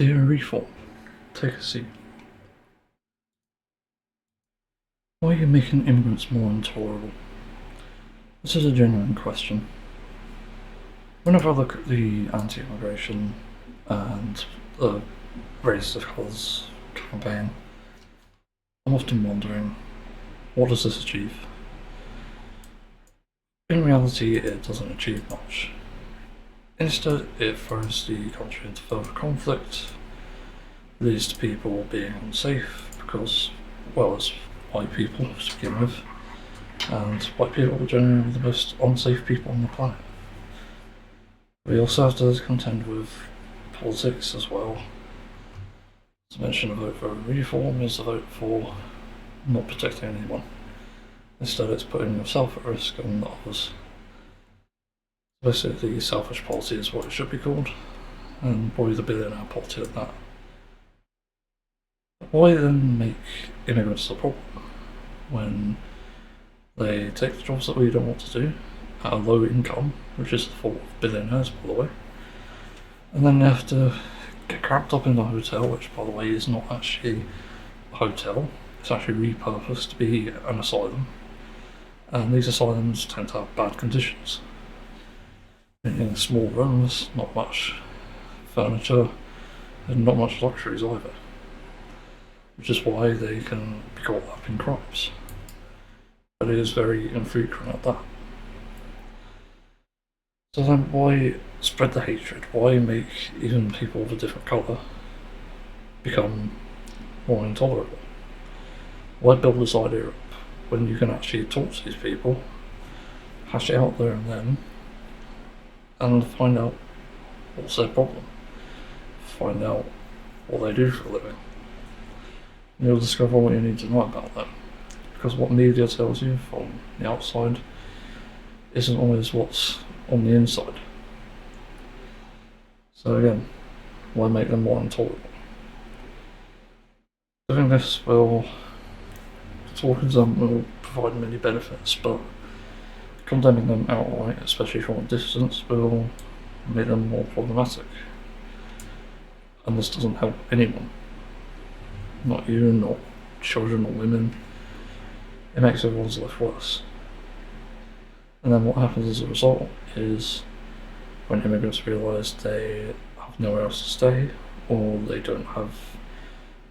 Dear Reform, take a seat. Why are you making immigrants more intolerable? This is a genuine question. Whenever I look at the anti-immigration and the Race of Colours campaign, I'm often wondering, what does this achieve? In reality, it doesn't achieve much. Instead, it throws the country into further conflict, leads to people being unsafe because, well, it's white people to begin with, and white people are generally the most unsafe people on the planet. We also have to contend with politics as well. To mention, a vote for reform is a vote for not protecting anyone. Instead, it's putting yourself at risk and others. Basically, selfish policy is what it should be called, and probably the billionaire policy at that. Why then make immigrants the problem when they take the jobs that we don't want to do at a low income, which is the fault of billionaires, by the way, and then they have to get cramped up in a hotel, which, by the way, is not actually a hotel. It's actually repurposed to be an asylum, and these asylums tend to have bad conditions. In small rooms, not much furniture, and not much luxuries either, which is why they can be caught up in crimes. But it is very infrequent at that. So then why spread the hatred? Why make even people of a different colour become more intolerable? Why build this idea up when you can actually talk to these people, hash it out there and then, and find out what's their problem, find out what they do for a living. And you'll discover what you need to know about them. Because what media tells you from the outside isn't always what's on the inside. So again, why make them more intolerable? Doing this will, talking to them will provide many benefits, but condemning them outright, especially from a distance, will make them more problematic. And this doesn't help anyone. Not you, not children or women. It makes everyone's life worse. And then what happens as a result is when immigrants realise they have nowhere else to stay, or they don't have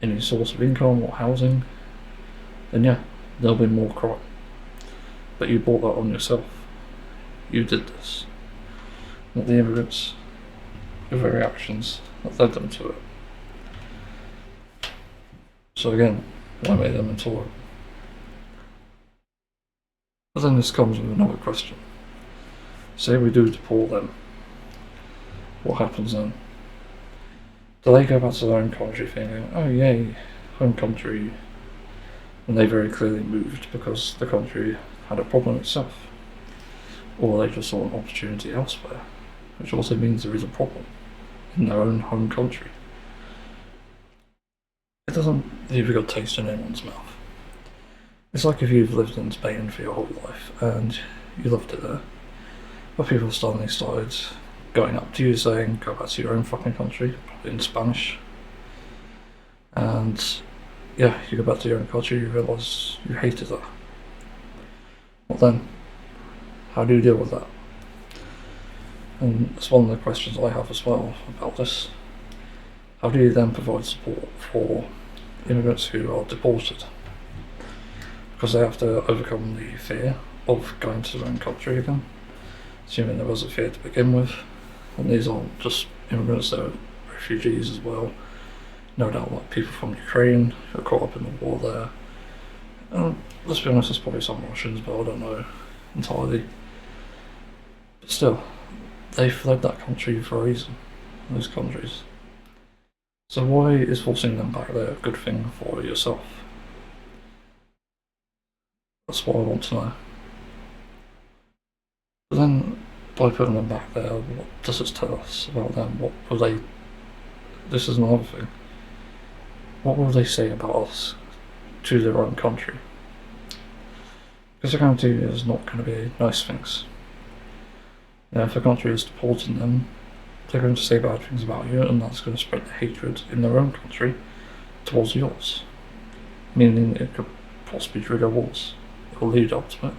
any source of income or housing, then yeah, there'll be more crime. But you brought that on yourself. You did this. Not the immigrants. Your very actions that led them to it. So again, why make them intolerable? But then this comes with another question. Say we do deport them. What happens then? Do they go back to their own country thinking, oh yay, home country, and they very clearly moved because the country had a problem itself? Or they just saw an opportunity elsewhere, which also means there is a problem in their own home country. It doesn't leave a good taste in anyone's mouth. It's like if you've lived in Spain for your whole life and you loved it there, but people suddenly started going up to you saying, go back to your own fucking country, probably in Spanish. And yeah, you go back to your own country, you realise you hated that. Well then, how do you deal with that? And it's one of the questions I have as well about this. How do you then provide support for immigrants who are deported? Because they have to overcome the fear of going to their own country again, assuming there was a fear to begin with. And these aren't just immigrants, they're refugees as well. No doubt like people from Ukraine who are caught up in the war there. And let's be honest, there's probably some Russians, but I don't know entirely. But still, they fled that country for a reason, those countries. So why is forcing them back there a good thing for yourself? That's what I want to know. But then, by putting them back there, what does it tell us about them? What will they... This is another thing. What will they say about us to their own country? Because I guarantee you there's not going to be nice things. If a country is deporting them, they're going to say bad things about you, and that's going to spread the hatred in their own country towards yours, meaning it could possibly trigger wars. It will lead up to it.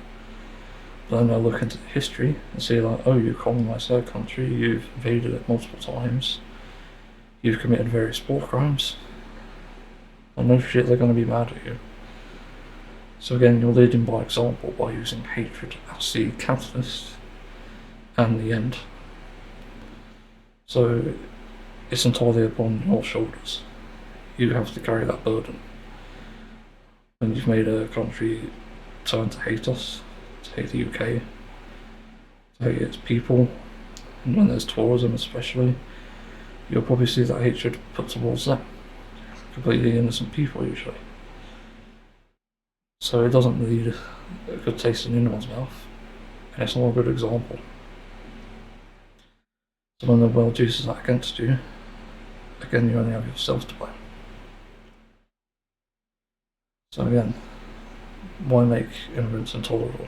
But then they'll look into history and see like, oh, you colonised their country, you've invaded it multiple times, you've committed various war crimes, and no shit, they're going to be mad at you. So again, you're leading by example by using hatred as the catalyst and the end. So it's entirely upon your shoulders. You have to carry that burden. When you've made a country turn to hate us, to hate the UK, to hate its people, and when there's tourism especially, you'll probably see that hatred put towards them. Completely innocent people usually. So it doesn't leave a good taste in anyone's mouth, and it's not a good example. So when the world uses that against you, again you only have yourself to blame. So again, why make immigrants intolerable?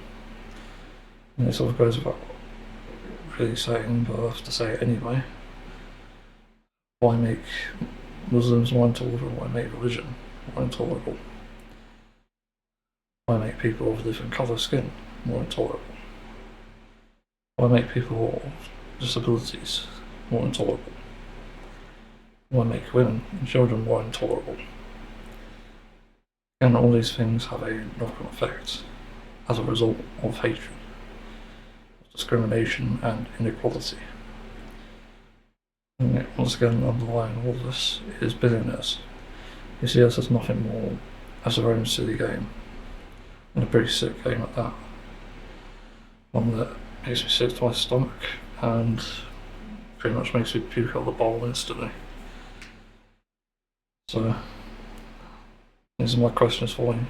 And it sort of goes without really saying, but I have to say it anyway. Why make Muslims more intolerable? Why make religion more intolerable? Why make people of different colour skin more intolerable? Why make people of disabilities more intolerable? Why make women and children more intolerable? And all these things have a knock-on effect as a result of hatred, discrimination and inequality. And once again, underlying all this is billionaires who see us as nothing more as their own silly game, and a pretty sick game at that. One that makes me sick to my stomach and pretty much makes me puke out the bowl instantly. So, these are my questions for you.